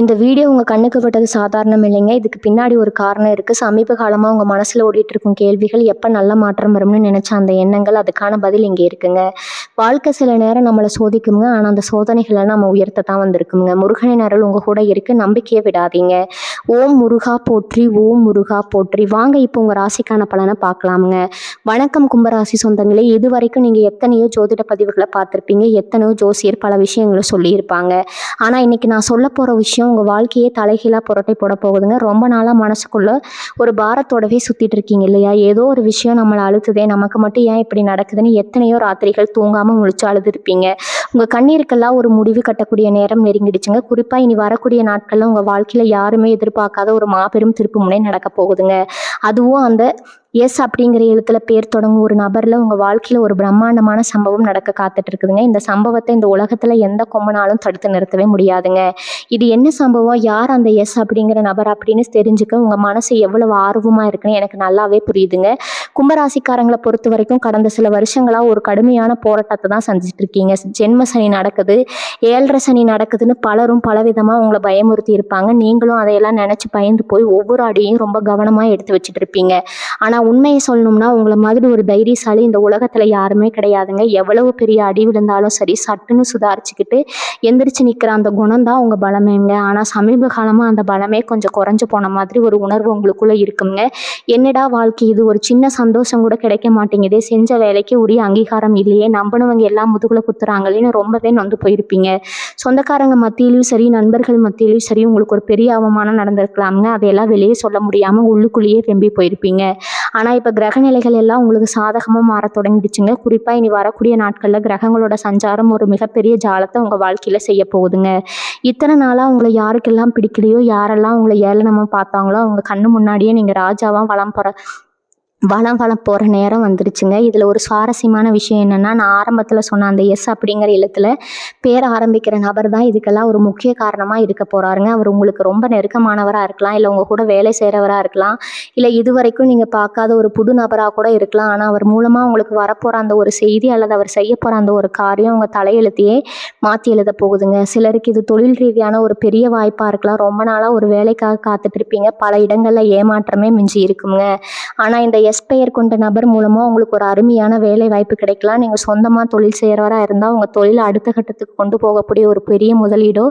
இந்த வீடியோ உங்க கண்ணுக்கு பட்டது சாதாரணம் இல்லைங்க. இதுக்கு பின்னாடி ஒரு காரணம் இருக்கு. சமீப காலமா உங்க மனசுல ஓடிட்டு இருக்கும் கேள்விகள், எப்ப நல்ல மாற்றம் வரும்னு நினைச்ச அந்த எண்ணங்கள், அதுக்கான பதில் இங்க இருக்குங்க. வாழ்க்கை சில நேரம் நம்மள சோதிக்குங்க. ஆனா அந்த சோதனைகள நம்ம உயர்த்த தான் வந்திருக்குங்க. முருகனின் அருள் உங்க கூட இருக்கு. நம்பிக்கைய விடாதீங்க. ஓம் முருகா போற்றி, ஓம் முருகா போற்றி. வாங்க இப்போ உங்க ராசிக்கான பலனை பார்க்கலாமுங்க. வணக்கம் கும்பராசி சொந்தங்களே. இதுவரைக்கும் நீங்க எத்தனையோ ஜோதிட பதிவுகளை பார்த்திருப்பீங்க. எத்தனையோ ஜோசியர் பல விஷயங்களை சொல்லியிருப்பாங்க. ஆனா இன்னைக்கு நான் சொல்ல போற விஷயம் உங்க வாழ்க்கையே தலைகீழா புரட்டை போட போகுதுங்க. ரொம்ப நாளா மனசுக்குள்ள ஒரு பாரத்தோடவே சுத்திட்டு இருக்கீங்க இல்லையா? ஏதோ ஒரு விஷயம் நம்மளை அழுத்துதே, நமக்கு மட்டும் ஏன் இப்படி நடக்குதுன்னு எத்தனையோ ராத்திரிகள் தூங்காம முழிச்சு அழுதுருப்பீங்க. உங்க கண்ணீருக்கெல்லாம் ஒரு முடிவு கட்டக்கூடிய நேரம் நெருங்கிடுச்சுங்க. குறிப்பா இனி வரக்கூடிய நாட்கள்ல உங்க வாழ்க்கையில யாருமே எதிர்பார்க்காத ஒரு மாபெரும் திருப்பு முனை நடக்க போகுதுங்க. அதுவும் அந்த எஸ் அப்படிங்கிற எழுத்துல பேர் தொடங்கும் ஒரு நபர்ல உங்க வாழ்க்கையில ஒரு பிரம்மாண்டமான சம்பவம் நடக்க காத்துட்டு இருக்குதுங்க. இந்த சம்பவத்தை இந்த உலகத்துல எந்த கொம்பனாலும் தடுத்து நிறுத்தவே முடியாதுங்க. இது என்ன சம்பவம், யார் அந்த எஸ் அப்படிங்கிற நபர் அப்படின்னு தெரிஞ்சுக்க உங்க மனசு எவ்வளவு ஆர்வமா இருக்குன்னு எனக்கு நல்லாவே புரியுதுங்க. கும்பராசிக்காரங்களை பொறுத்த வரைக்கும் கடந்த சில வருஷங்களா ஒரு கடுமையான போராட்டத்தை தான் சந்திச்சுட்டு இருக்கீங்க. ஜென்ம சனி நடக்குது, 7.5 சனி நடக்குதுன்னு பலரும் பலவிதமா உங்களை பயமுறுத்தி இருப்பாங்க. நீங்களும் அதையெல்லாம் நினைச்சு பயந்து போய் ஒவ்வொரு அடியையும் ரொம்ப கவனமா எடுத்து வச்சுட்டு இருப்பீங்க. ஆனா உண்மையை சொல்லணும்னா உங்களை மாதிரி ஒரு தைரியசாலி இந்த உலகத்துல யாருமே கிடையாதுங்க. எவ்வளவு பெரிய அடி விழுந்தாலும் சரி, சட்டுன்னு சுதாரிச்சுக்கிட்டு எந்திரிச்சு நிக்கிற அந்த குணம் தான் உங்க பலமேங்க. ஆனா சமீப காலமா அந்த பலமே கொஞ்சம் குறைஞ்சு போன மாதிரி ஒரு உணர்வு உங்களுக்குள்ள இருக்குங்க. என்னடா வாழ்க்கை இது, ஒரு சின்ன சந்தோஷம் கூட கிடைக்க மாட்டேங்குதே, செஞ்ச வேலைக்கு உரிய அங்கீகாரம் இல்லையே, நம்பினவங்க எல்லாம் முதுகுல குத்துறாங்களேன்னு ரொம்பவே நொந்து போயிருப்பீங்க. சொந்தக்காரங்க மத்தியிலும் சரி, நண்பர்கள் மத்தியிலும் சரி, உங்களுக்கு ஒரு பெரிய அவமானம் நடந்திருக்கலாமுங்க. அதையெல்லாம் வெளியே சொல்ல முடியாம உள்ளுக்குள்ளேயே வெம்பி போயிருப்பீங்க. ஆனா இப்ப கிரக நிலைகள் எல்லாம் உங்களுக்கு சாதகமா மாற தொடங்கிடுச்சுங்க. குறிப்பா இனி வரக்கூடிய நாட்கள்ல கிரகங்களோட சஞ்சாரம் ஒரு மிகப்பெரிய ஜாலத்தை உங்க வாழ்க்கையில செய்ய போகுதுங்க. இத்தனை நாளா உங்களை யாருக்கெல்லாம் பிடிக்கலையோ, யாரெல்லாம் உங்களை ஏளனமா பார்த்தாங்களோ அவங்க கண்ணு முன்னாடியே நீங்க ராஜாவா வலம் போகிற நேரம் வந்துருச்சுங்க. இதில் ஒரு சுவாரஸ்யமான விஷயம் என்னென்னா, நான் ஆரம்பத்தில் சொன்ன அந்த எஸ் அப்படிங்கிற எழுத்தில் பேர் ஆரம்பிக்கிற நபர் தான் இதுக்கெல்லாம் ஒரு முக்கிய காரணமாக இருக்க போகிறாருங்க. அவர் உங்களுக்கு ரொம்ப நெருக்கமானவராக இருக்கலாம், இல்லை உங்கள் கூட வேலை செய்கிறவராக இருக்கலாம், இல்லை இதுவரைக்கும் நீங்கள் பார்க்காத ஒரு புது நபராக கூட இருக்கலாம். ஆனால் அவர் மூலமாக உங்களுக்கு வரப்போகிற அந்த ஒரு செய்தி அல்லது அவர் செய்ய போகிற அந்த ஒரு காரியம் உங்கள் தலையெழுத்தையே மாற்றி எழுத போகுதுங்க. சிலருக்கு இது தொழில் ரீதியான ஒரு பெரிய வாய்ப்பாக இருக்கலாம். ரொம்ப நாளாக ஒரு வேலைக்காக காத்துட்டு இருப்பீங்க. பல இடங்களில் ஏமாற்றமே மிஞ்சி இருக்குங்க. ஆனால் இந்த எஸ் பெயர் கொண்ட நபர் மூலமாக உங்களுக்கு ஒரு அருமையான வேலை வாய்ப்பு கிடைக்கலாம். நீங்கள் சொந்தமாக தொழில் செய்கிறவராக இருந்தால் உங்கள் தொழிலை அடுத்த கட்டத்துக்கு கொண்டு போகக்கூடிய ஒரு பெரிய முதலீடோ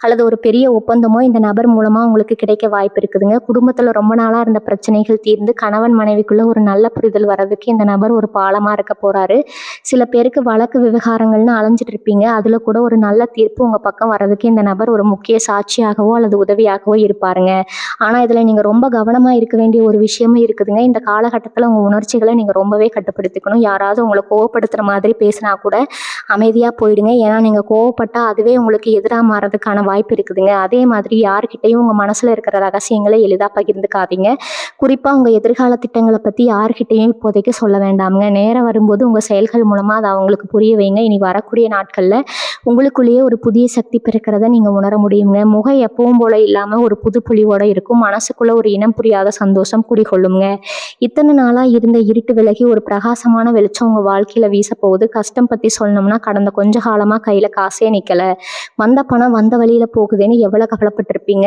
அல்லது ஒரு பெரிய ஒப்பந்தமோ இந்த நபர் மூலமாக உங்களுக்கு கிடைக்க வாய்ப்பு இருக்குதுங்க. குடும்பத்தில் ரொம்ப நாளாக இருந்த பிரச்சனைகள் தீர்ந்து கணவன் மனைவிக்குள்ள ஒரு நல்ல புரிதல் வர்றதுக்கு இந்த நபர் ஒரு பாலமாக இருக்க போகிறாரு. சில பேருக்கு வழக்கு விவகாரங்கள்னு அலைஞ்சிட்டு இருப்பீங்க. அதில் கூட ஒரு நல்ல தீர்ப்பு உங்கள் பக்கம் வர்றதுக்கு இந்த நபர் ஒரு முக்கிய சாட்சியாகவோ அல்லது உதவியாகவோ இருப்பாருங்க. ஆனால் இதில் நீங்கள் ரொம்ப கவனமாக இருக்க வேண்டிய ஒரு விஷயமும் இருக்குதுங்க. இந்த காலகட்டத்தில் உங்கள் உணர்ச்சிகளை நீங்கள் ரொம்பவே கட்டுப்படுத்திக்கணும். யாராவது உங்களை கோவப்படுத்துகிற மாதிரி பேசினா கூட அமைதியாக போயிடுங்க. ஏன்னா நீங்கள் கோவப்பட்டால் அதுவே உங்களுக்கு எதிராக மாறதுக்கான வாய்ப்பு இருக்குதுங்க. அதே மாதிரி யார்கிட்டையும் உங்கள் மனசில் இருக்கிற ரகசியங்களை எளிதாக பகிர்ந்துக்காதீங்க. குறிப்பாக உங்கள் எதிர்கால திட்டங்களை பற்றி யார்கிட்டையும் இப்போதைக்கு சொல்ல வேண்டாமுங்க. நேரம் வரும்போது உங்கள் செயல்கள் மூலமாக அதை அவங்களுக்கு புரிய வைங்க. இனி வரக்கூடிய நாட்களில் உங்களுக்குள்ளேயே ஒரு புதிய சக்தி பிறக்கிறத நீங்கள் உணர முடியுங்க. முகம் எப்பவும் போல இல்லாமல் ஒரு புது பொலிவோடு இருக்கும். மனசுக்குள்ள ஒரு இனம் புரியாத சந்தோஷம் குடிகொள்ளுங்க. இத்தனை நாளாக இருந்த இருட்டு விலகி ஒரு பிரகாசமான வெளிச்சம் உங்கள் வாழ்க்கையில் வீச போகுது. கஷ்டம் பற்றி சொல்லணும்னா கடந்த கொஞ்ச காலமாக கையில் காசே நிற்கலை, வந்த பணம் வந்த வழியில் போகுதுன்னு எவ்வளோ கவலைப்பட்டிருப்பீங்க.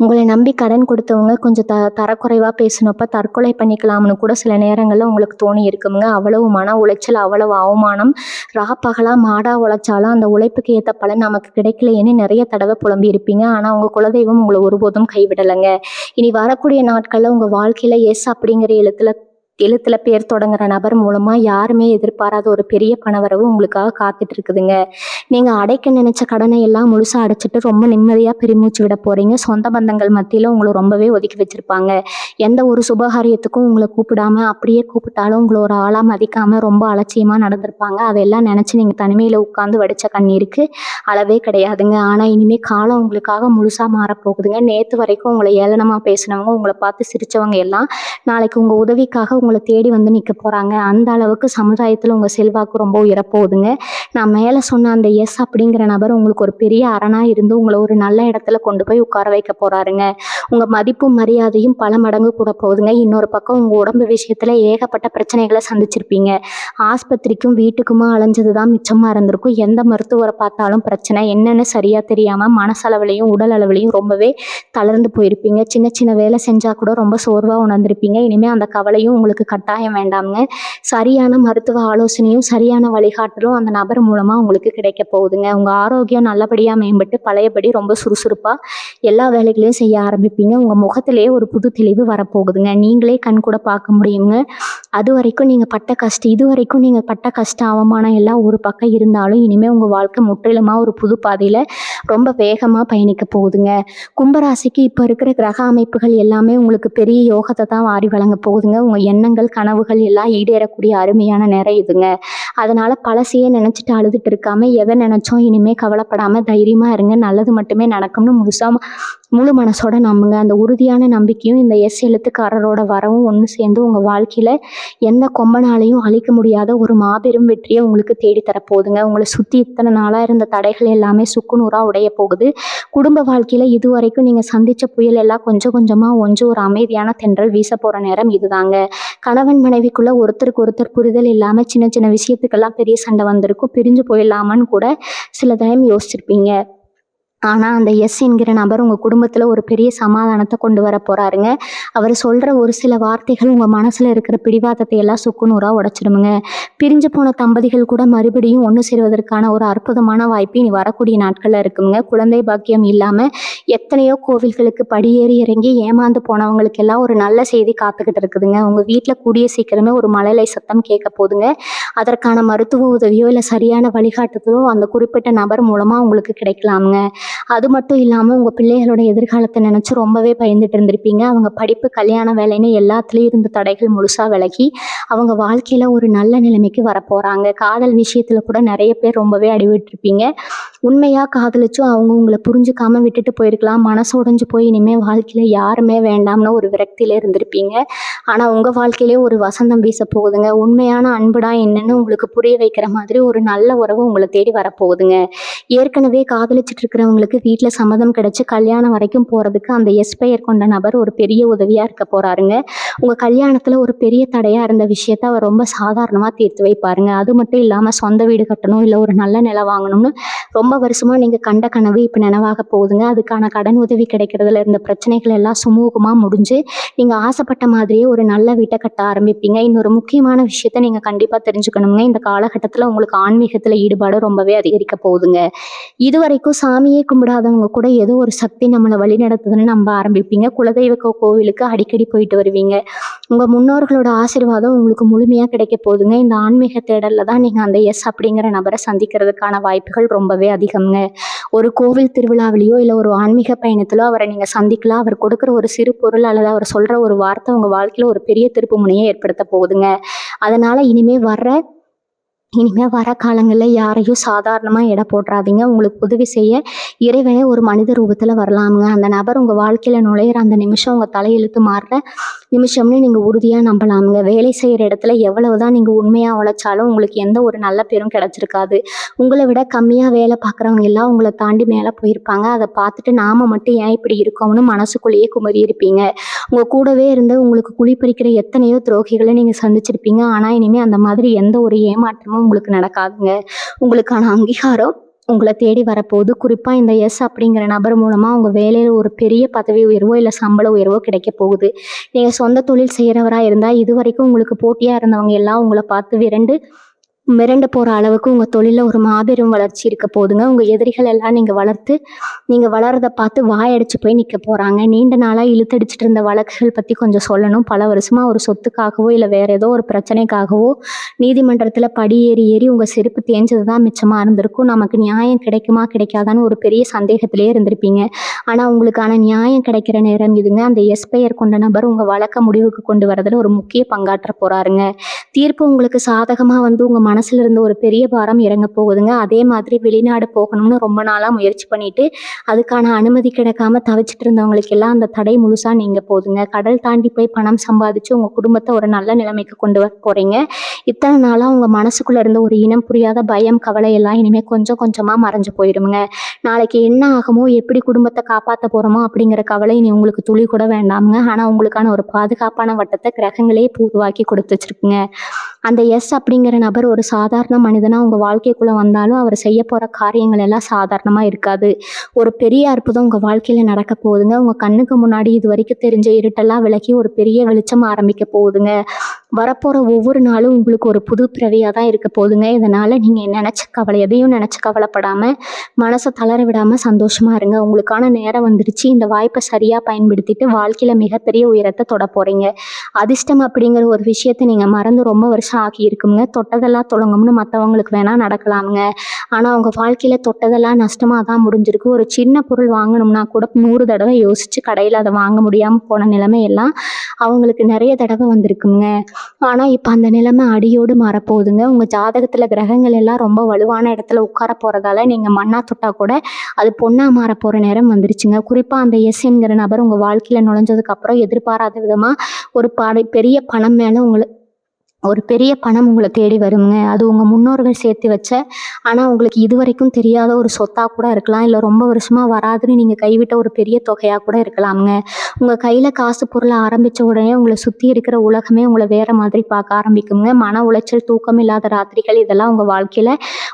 உங்களை நம்பி கடன் கொடுத்தவங்க கொஞ்சம் தரக்குறைவாக பேசினப்ப தற்கொலை பண்ணிக்கலாம்னு கூட சில நேரங்களில் உங்களுக்கு தோணி இருக்குங்க. அவ்வளவு மன உளைச்சல், அவ்வளவு அவமானம், ராப்பகலாக மாடா உழைச்சாலும் அந்த உழைப்புக்கு ஏற்ற பலன் நமக்கு கிடைக்கலையேன்னு நிறைய தடவை புலம்பி இருப்பீங்க. ஆனால் உங்கள் குலதெய்வம் உங்களை ஒருபோதும் கைவிடலைங்க. இனி வரக்கூடிய நாட்களில் உங்கள் வாழ்க்கையில் எஸ் அப்படிங்கிற எழுத்துல பேர் தொடங்குற நபர் மூலமா யாருமே எதிர்பாராத ஒரு பெரிய பணவரவு உங்களுக்காக காத்துட்டு இருக்குதுங்க. நீங்க அடைக்க நினைச்ச கடனை எல்லாம் முழுசா அடைச்சிட்டு ரொம்ப நிம்மதியா பெருமூச்சு விட போறீங்க. சொந்த பந்தங்கள் மத்தியில உங்களை ரொம்பவே ஒதுக்கி வச்சிருப்பாங்க. எந்த ஒரு சுபகாரியத்துக்கும் உங்களை கூப்பிடாம, அப்படியே கூப்பிட்டாலும் உங்களை ஒரு ஆளா மதிக்காம ரொம்ப அலட்சியமா நடந்திருப்பாங்க. அதெல்லாம் நினைச்சு நீங்க தனிமையில உட்கார்ந்து வடிச்ச கண்ணீருக்கு அளவே கிடையாதுங்க. ஆனா இனிமே காலம் உங்களுக்காக முழுசா மாறப்போகுதுங்க. நேத்து வரைக்கும் உங்களை ஏளனமா பேசினவங்க, உங்களை பார்த்து சிரிச்சவங்க எல்லாம் நாளைக்கு உங்க உதவிக்காக உங்களை தேடி வந்து நிற்க போறாங்க. அந்த அளவுக்கு சமுதாயத்தில் உங்க செல்வாக்கு ரொம்ப உயரப்போகுதுங்க. நான் மேலே சொன்ன அந்த எஸ் அப்படிங்கிற நபர் உங்களுக்கு ஒரு பெரிய அரணா இருந்து உங்களை ஒரு நல்ல இடத்துல கொண்டு போய் உட்கார வைக்க போறாருங்க. உங்க மதிப்பும் மரியாதையும் பல மடங்கு கூட போகுதுங்க. இன்னொரு பக்கம் உங்க உடம்பு விஷயத்துல ஏகப்பட்ட பிரச்சனைகளை சந்திச்சிருப்பீங்க. ஆஸ்பத்திரிக்கும் வீட்டுக்குமா அலைஞ்சது தான் மிச்சமா இருந்திருக்கும். எந்த மருத்துவரை பார்த்தாலும் பிரச்சனை என்னன்னு சரியா தெரியாம மனசளவுலையும் உடல் அளவுலையும் ரொம்பவே தளர்ந்து போயிருப்பீங்க. சின்ன சின்ன வேலை செஞ்சா கூட ரொம்ப சோர்வா உணர்ந்திருப்பீங்க. இனிமே அந்த கவலையும் உங்களுக்கு கட்டாயம் வேண்டாம்ங்க. சரியான மருத்துவ ஆலோசனையும் சரியான வழிகாட்டலும் அந்த நபர் மூலமா உங்களுக்கு கிடைக்க போகுதுங்க. உங்க ஆரோக்கியம் நல்லபடியா மேம்பட்டு பழையபடி ரொம்ப சுறுசுறுப்பா எல்லா வேலைகளையும் செய்ய ஆரம்பிப்பீங்க. உங்க முகத்திலேயே ஒரு புது தெளிவு வரப்போகுதுங்க. நீங்களே கண் கூட பார்க்க முடியுங்க. இதுவரைக்கும் நீங்க பட்ட கஷ்டம் அவமானம் எல்லாம் ஒரு பக்கம் இருந்தாலும் இனிமே உங்க வாழ்க்கை முற்றிலுமா ஒரு புது பாதையில ரொம்ப வேகமா பயணிக்க போகுதுங்க. கும்பராசிக்கு இப்ப இருக்கிற கிரக அமைப்புகள் எல்லாமே உங்களுக்கு பெரிய யோகத்தை தான் வாரி வழங்க போகுதுங்க. உங்க எண்ணங்கள் கனவுகள் எல்லாம் ஈடேறக்கூடிய அருமையான நேரம் இதுங்க. அதனால பழசையே நினைச்சிட்டு அழுதுட்டு இருக்காம எதை நினைச்சோம் இனிமே கவலைப்படாம தைரியமா இருங்க. நல்லது மட்டுமே நடக்கும்னு முழு மனசோட நம்புங்க. அந்த உறுதியான நம்பிக்கையும் இந்த எஸ் எழுத்துக்காரரோட வரவும் ஒன்று சேர்ந்து உங்க வாழ்க்கையில எந்த கொம்பனாலையும் அழிக்க முடியாத ஒரு மாபெரும் வெற்றியை உங்களுக்கு தேடி தரப்போகுதுங்க. உங்களை சுற்றி இத்தனை நாளாக இருந்த தடைகள் எல்லாமே சுக்குநூறாக உடைய போகுது. குடும்ப வாழ்க்கையில் இதுவரைக்கும் நீங்கள் சந்தித்த புயல் எல்லாம் கொஞ்சம் கொஞ்சமாக ஒன்று ஒரு அமைதியான தென்றல் வீச போகிற நேரம் இதுதாங்க. கணவன் மனைவிக்குள்ளே ஒருத்தருக்கு ஒருத்தர் புரிதல் இல்லாமல் சின்ன சின்ன விஷயத்துக்கெல்லாம் பெரிய சண்டை வந்திருக்கும். பிரிஞ்சு போயிடலாமான்னு கூட சில டைம் யோசிச்சிருப்பீங்க. ஆனால் அந்த எஸ் என்கிற நபர் உங்கள் குடும்பத்தில் ஒரு பெரிய சமாதானத்தை கொண்டு வர போகிறாருங்க. அவர் சொல்கிற ஒரு சில வார்த்தைகள் உங்கள் மனசில் இருக்கிற பிடிவாதத்தை எல்லாம் சுக்குநூறாக உடைச்சிடுமுங்க. பிரிஞ்சு போன தம்பதிகள் கூட மறுபடியும் ஒன்று சேருவதற்கான ஒரு அற்புதமான வாய்ப்பு இனி வரக்கூடிய நாட்களில் இருக்குங்க. குழந்தை பாக்கியம் இல்லாமல் எத்தனையோ கோவில்களுக்கு படியேறி இறங்கி ஏமாந்து போனவங்களுக்கெல்லாம் ஒரு நல்ல செய்தி காத்துக்கிட்டு இருக்குதுங்க. உங்கள் வீட்டில் கூடிய சீக்கிரமே ஒரு மழலை சத்தம் கேட்க போதுங்க. அதற்கான மருத்துவ உதவியோ இல்லை சரியான வழிகாட்டுதலோ அந்த குறிப்பிட்ட நபர் மூலமாக உங்களுக்கு கிடைக்கலாமுங்க. அது மட்டும் இல்லாமல் உங்கள் பிள்ளைகளோட எதிர்காலத்தை நினச்சி ரொம்பவே பயந்துட்டு இருந்திருப்பீங்க. அவங்க படிப்பு கல்யாண வேலைன்னு எல்லாத்துலேயும் இருந்த தடைகள் முழுசாக விலகி அவங்க வாழ்க்கையில் ஒரு நல்ல நிலைமைக்கு வரப்போகிறாங்க. காதல் விஷயத்தில் கூட நிறைய பேர் ரொம்பவே அடிவிட்டுருப்பீங்க. உண்மையாக காதலிச்சும் அவங்க உங்களை புரிஞ்சுக்காமல் விட்டுட்டு போயிருக்கலாம். மனசு உடைஞ்சு போய் இனிமேல் வாழ்க்கையில் யாருமே வேண்டாம்னு ஒரு விரக்தியிலே இருந்திருப்பீங்க. ஆனால் உங்கள் வீச ஒரு வசந்தம் வீச போகுதுங்க. உண்மையான அன்புடா என்னன்னு உங்களுக்கு புரிய வைக்கிற மாதிரி ஒரு நல்ல உறவு உங்களை தேடி வரப்போகுதுங்க. ஏற்கனவே காதலிச்சுட்டு இருக்கிறவங்களுக்கு வீட்டில் சம்மதம் கிடைச்சி கல்யாணம் வரைக்கும் போகிறதுக்கு அந்த எஸ் பெயர் கொண்ட நபர் ஒரு பெரிய உதவியாக இருக்க போகிறாருங்க. உங்கள் கல்யாணத்தில் ஒரு பெரிய தடையாக இருந்த விஷயத்த அவர் ரொம்ப சாதாரணமாக தீர்த்து வைப்பாருங்க. அது மட்டும் இல்லாமல் சொந்த வீடு கட்டணும் இல்லை ஒரு நல்ல நிலம் வாங்கணும்னு ரொம்ப வருஷமாக நீங்கள் கண்ட கனவு இப்போ நினைவாக போகுதுங்க. அதுக்கான கடன் உதவி கிடைக்கிறதுல இருந்த பிரச்சனைகள் எல்லாம் சுமூகமாக முடிஞ்சு நீங்கள் ஆசைப்பட்ட மாதிரியே ஒரு நல்ல வீட்டை கட்ட ஆரம்பிப்பீங்க. இன்னொரு முக்கியமான விஷயத்த நீங்கள் கண்டிப்பாக தெரிஞ்சுக்கணுங்க. இந்த காலகட்டத்தில் உங்களுக்கு ஆன்மீகத்தில் ஈடுபாடு ரொம்பவே அதிகரிக்க போகுதுங்க. இதுவரைக்கும் சாமியே கும்பிடாதவங்க கூட ஏதோ ஒரு சக்தி நம்மளை வழி நடத்துதுன்னு நம்ப ஆரம்பிப்பீங்க. குலதெய்வ கோவிலுக்கு அடிக்கடி போயிட்டு வருவீங்க. உங்கள் முன்னோர்களோட ஆசீர்வாதம் உங்களுக்கு முழுமையாக கிடைக்க போகுதுங்க. இந்த ஆன்மீக தேடலில் தான் நீங்கள் அந்த எஸ் அப்படிங்கிற நபரை சந்திக்கிறதுக்கான வாய்ப்புகள் ரொம்பவே அதிகம்ங்க. ஒரு கோவில் திருவிழாவிலையோ இல்லை ஒரு ஆன்மீக பயணத்திலோ அவரை நீங்கள் சந்திக்கலாம். அவர் கொடுக்குற ஒரு சிறு பொருள் அல்லது அவர் சொல்கிற ஒரு வார்த்தை உங்கள் வாழ்க்கையில் ஒரு பெரிய திருப்பு முனையை ஏற்படுத்த போகுதுங்க. அதனால் இனிமே வர காலங்களில் யாரையும் சாதாரணமாக எடை போட்டுறாதீங்க. உங்களுக்கு உதவி செய்ய இறைவனே ஒரு மனித ரூபத்தில் வரலாமுங்க. அந்த நபர் உங்கள் வாழ்க்கையில் நுழையிற அந்த நிமிஷம் உங்கள் தலையெழுத்து மாறுற நிமிஷம்னு நீங்கள் உறுதியாக நம்பலாமுங்க. வேலை செய்கிற இடத்துல எவ்வளவு தான் நீங்கள் உண்மையாக உழைச்சாலும் உங்களுக்கு எந்த ஒரு நல்ல பேரும் கிடச்சிருக்காது. உங்களை விட கம்மியாக வேலை பார்க்குறவங்க எல்லாம் உங்களை தாண்டி மேலே போயிருப்பாங்க. அதை பார்த்துட்டு நாம் மட்டும் ஏன் இப்படி இருக்கோம்னு மனசுக்குள்ளேயே குமரி இருப்பீங்க. உங்கள் கூடவே இருந்து உங்களுக்கு குழி பறிக்கிற எத்தனையோ துரோகிகளை நீங்கள் சந்திச்சிருப்பீங்க. ஆனால் இனிமேல் அந்த மாதிரி எந்த ஒரு ஏமாற்றமும் உங்களுக்கு நடக்காதுங்க. உங்களுக்கான அங்கீகாரம் உங்களை தேடி வரப்போகுது. குறிப்பாக இந்த எஸ் அப்படிங்கிற நபர் மூலமாக உங்கள் வேலையில் ஒரு பெரிய பதவி உயர்வோ இல்லை சம்பள உயர்வோ கிடைக்க போகுது. நீங்கள் சொந்த தொழில் செய்கிறவராக இருந்தால் இது வரைக்கும் உங்களுக்கு போட்டியாக இருந்தவங்க எல்லாம் உங்களை பார்த்து மிரண்டு போகிற அளவுக்கு உங்கள் தொழிலில் ஒரு மாபெரும் வளர்ச்சி இருக்க போதுங்க. உங்கள் எதிரிகள் எல்லாம் நீங்கள் வளர்றதை பார்த்து வாயடிச்சு போய் நிற்க போகிறாங்க. நீண்ட நாளாக இழுத்தடிச்சிட்டு இருந்த வழக்குகள் பற்றி கொஞ்சம் சொல்லணும். பல வருஷமாக ஒரு சொத்துக்காகவோ இல்லை வேறு ஏதோ ஒரு பிரச்சனைக்காகவோ நீதிமன்றத்தில் படி ஏறி உங்கள் செருப்பு தேஞ்சது தான் மிச்சமாக இருந்திருக்கும். நமக்கு நியாயம் கிடைக்குமா கிடைக்காதான்னு ஒரு பெரிய சந்தேகத்திலே இருந்திருப்பீங்க. ஆனால் உங்களுக்கான நியாயம் கிடைக்கிற நேரம் இதுங்க. அந்த எஸ் பெயர் கொண்ட நபர் உங்கள் வழக்க முடிவுக்கு கொண்டு வரதில் ஒரு முக்கிய பங்காற்ற போகிறாருங்க. தீர்ப்பு உங்களுக்கு சாதகமாக வந்து உங்கள் மனசுல இருந்து ஒரு பெரிய பாரம் இறங்க போகுதுங்க. அதே மாதிரி வெளிநாடு போகணும்னு ரொம்ப நாளா முயற்சி பண்ணிட்டு அதுக்கான அனுமதி கிடைக்காம தவிச்சிட்டு இருந்தவங்களுக்கு எல்லாம் அந்த தடை முழுசா நீங்க போகுதுங்க. கடல் தாண்டி போய் பணம் சம்பாதிச்சு உங்க குடும்பத்தை ஒரு நல்ல நிலைமைக்கு கொண்டு வர போறீங்க. இத்தனை நாளா உங்க மனசுக்குள்ள இருந்த ஒரு இனம் புரியாத பயம், கவலை எல்லாம் இனிமே கொஞ்சம் கொஞ்சமா மறைஞ்சு போயிருமுங்க. நாளைக்கு என்ன ஆகுமோ, எப்படி குடும்பத்தை காப்பாத்த போறோமோ அப்படிங்கிற கவலை இனி உங்களுக்கு துளி கூட வேண்டாமுங்க. ஆனா உங்களுக்கான ஒரு பாதுகாப்பான வட்டத்தை கிரகங்களே உருவாக்கி கொடுத்து வச்சிருக்குங்க. அந்த எஸ் அப்படிங்கிற நபர் ஒரு சாதாரண மனிதனா உங்க வாழ்க்கைக்குள்ள வந்தாலும் அவர் செய்ய போற காரியங்கள் எல்லாம் சாதாரணமா இருக்காது. ஒரு பெரிய அற்புதம் உங்க வாழ்க்கையில நடக்க போகுதுங்க. உங்க கண்ணுக்கு முன்னாடி இது வரைக்கும் தெரிஞ்ச இருட்டெல்லாம் விலகி ஒரு பெரிய வெளிச்சம் ஆரம்பிக்க போகுதுங்க. வரப்போற ஒவ்வொரு நாளும் உங்களுக்கு ஒரு புது பிறவியா தான் இருக்க போகுதுங்க. இதனால நீங்க எதையும் நினைச்சு கவலைப்படாம, மனசை தளர விடாம சந்தோஷமா இருங்க. உங்களுக்கான நேரம் வந்துருச்சு. இந்த வாய்ப்பை சரியா பயன்படுத்திட்டு வாழ்க்கையில மிகப்பெரிய உயரத்தை தொட போறீங்க. அதிர்ஷ்டம் அப்படிங்கிற ஒரு விஷயத்தை நீங்க மறந்து ரொம்ப வருஷம் ஆகி இருக்குங்க. தொட்டதெல்லாம் தொடங்கும்னு மற்றவங்களுக்கு வேணா நடக்கலாமுங்க. ஆனா உங்க வாழ்க்கையில தொட்டதெல்லாம் நஷ்டமா தான் முடிஞ்சிருக்கு. ஒரு சின்ன பொருள் வாங்கணும்னா கூட 100 தடவை யோசிச்சு கடையில அதை வாங்க முடியாம போன நிலைமை எல்லாம் அவங்களுக்கு நிறைய தடவை வந்திருக்குங்க. ஆனா இப்ப அந்த நிலைமை அடியோடு மாறப்போகுதுங்க. உங்க ஜாதகத்துல கிரகங்கள் எல்லாம் ரொம்ப வலுவான இடத்துல உட்கார போறதால நீங்க மண்ணா தொட்டா கூட அது பொண்ணா மாற போற நேரம் வந்துருச்சுங்க. குறிப்பா அந்த எஸ் என்கிற நபர் உங்க வாழ்க்கையில நுழைஞ்சதுக்கு அப்புறம் எதிர்பாராத விதமா ஒரு பெரிய பணம் மேல ஒரு பெரிய பணம் உங்களை தேடி வருங்க. அது உங்கள் முன்னோர்கள் சேர்த்து வச்ச, ஆனால் உங்களுக்கு இதுவரைக்கும் தெரியாத ஒரு சொத்தாக கூட இருக்கலாம். இல்லை ரொம்ப வருஷமாக வராதுன்னு நீங்கள் கைவிட்ட ஒரு பெரிய தொகையாக கூட இருக்கலாமுங்க. உங்கள் கையில் காசு பொருளை ஆரம்பித்த உடனே உங்களை சுற்றி இருக்கிற உலகமே உங்களை வேறு மாதிரி பார்க்க ஆரம்பிக்குங்க. மன உளைச்சல், தூக்கம் இல்லாத ராத்திரிகள் இதெல்லாம் உங்கள் வாழ்க்கையில்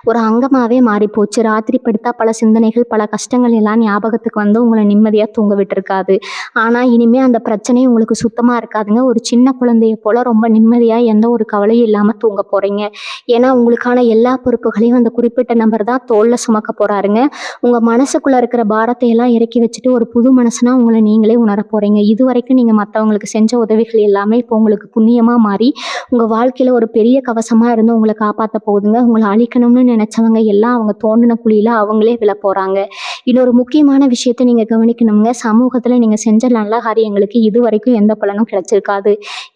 ஒரு அங்கமாகவே மாறிப்போச்சு. ராத்திரி படுத்தா பல சிந்தனைகள், பல கஷ்டங்கள் எல்லாம் ஞாபகத்துக்கு வந்து உங்களை நிம்மதியாக தூங்க விட்டுருக்காது. ஆனால் இனிமேல் அந்த பிரச்சனை உங்களுக்கு சுத்தமாக இருக்காதுங்க. ஒரு சின்ன குழந்தைய போல் ரொம்ப நிம்மதியாக எந்த ஒரு கவலையும் இல்லாம தூங்க போறீங்க. ஏன்னா உங்களுக்கான எல்லா பொறுப்புகளையும் அந்த குறிப்பிட்ட நபர் தான் தோல்ல சுமக்க போறாருங்க. உங்க மனசுக்குள்ள இருக்கிற பாரத்தை எல்லாம் இறக்கி வச்சுட்டு ஒரு புது மனசுனா உங்களை நீங்களே உணர போறீங்க. இது வரைக்கும் நீங்க மற்றவங்களுக்கு செஞ்ச உதவிகள் எல்லாமே இப்போ உங்களுக்கு புண்ணியமா மாறி உங்க வாழ்க்கையில ஒரு பெரிய கவசமா இருந்து உங்களை காப்பாற்ற போகுதுங்க. உங்களை அழிக்கணும்னு நினைச்சவங்க எல்லாம் அவங்க தோண்டின குழியில அவங்களே விழ போறாங்க. இன்னொரு முக்கியமான விஷயத்தை நீங்க கவனிக்கணுங்க. சமூகத்துல நீங்க செஞ்ச நல்ல காரியங்களுக்கு இது வரைக்கும் எந்த பலனும் கிடைச்சிருக்காது.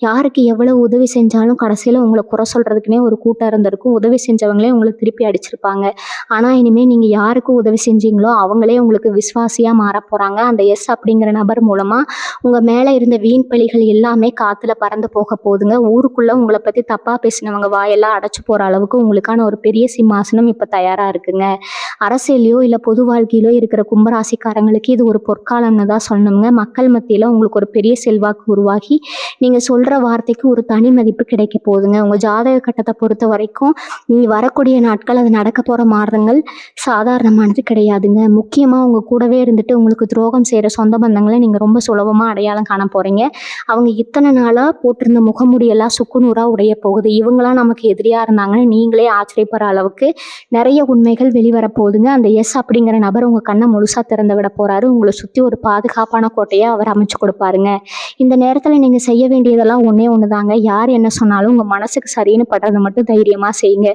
யாருக்கு எவ்வளவு உதவி செஞ்சாலும் கடைசியில் உங்களை குறை சொல்கிறதுக்குனே ஒரு கூட்டம் இருந்திருக்கும். உதவி செஞ்சவங்களே உங்களை திருப்பி அடிச்சிருப்பாங்க. ஆனால் இனிமேல் நீங்கள் யாருக்கு உதவி செஞ்சீங்களோ அவங்களே உங்களுக்கு விசுவாசியாக மாற போகிறாங்க. அந்த எஸ் அப்படிங்கிற நபர் மூலமாக உங்கள் மேலே இருந்த வீண் பழிகள் எல்லாமே காற்றுல பறந்து போக போகுதுங்க. ஊருக்குள்ளே உங்களை பற்றி தப்பாக பேசினவங்க வாயெல்லாம் அடைச்சி போகிற அளவுக்கு உங்களுக்கான ஒரு பெரிய சிம்மாசனம் இப்போ தயாராக இருக்குங்க. அரசியலையோ இல்லை பொது வாழ்க்கையிலோ இருக்கிற கும்பராசிக்காரங்களுக்கு இது ஒரு பொற்காலம்னு தான் சொல்லணுங்க. மக்கள் மத்தியில் உங்களுக்கு ஒரு பெரிய செல்வாக்கு உருவாகி நீங்கள் சொல்கிற வார்த்தைக்கு ஒரு தனி மதிப்பு கிடைக்க போகுதுங்க. உங்கள் ஜாதக கட்டத்தை பொறுத்த வரைக்கும் நீ வரக்கூடிய நாட்கள் அது நடக்க போகிற மாற்றங்கள் சாதாரணமானது கிடையாதுங்க. முக்கியமாக உங்கள் கூடவே இருந்துட்டு உங்களுக்கு துரோகம் செய்கிற சொந்த பந்தங்களை நீங்கள் ரொம்ப சுலபமாக அடையாளம் காண போகிறீங்க. அவங்க இத்தனை நாளாக போட்டிருந்த முகமுடியெல்லாம் சுக்குநூறாக உடைய போகுது. இவங்களாம் நமக்கு எதிரியாக இருந்தாங்கன்னு நீங்களே ஆச்சரியப்படுற அளவுக்கு நிறைய உண்மைகள் வெளிவர போகுதுங்க. அந்த எஸ் அப்படிங்கிற நபர் உங்கள் கண்ணை முழுசாக திறந்து விட போகிறாரு. உங்களை சுற்றி ஒரு பாதுகாப்பான கோட்டையை அவர் அமைச்சு கொடுப்பாருங்க. இந்த நேரத்தில் நீங்கள் செய்ய வேண்டியதெல்லாம் ஒன்றே ஒன்று தாங்க. யார் என்ன சொன்னாலும் உங்கள் மனசுக்கு சரின்னு படுறதை மட்டும் தைரியமாக செய்யுங்க.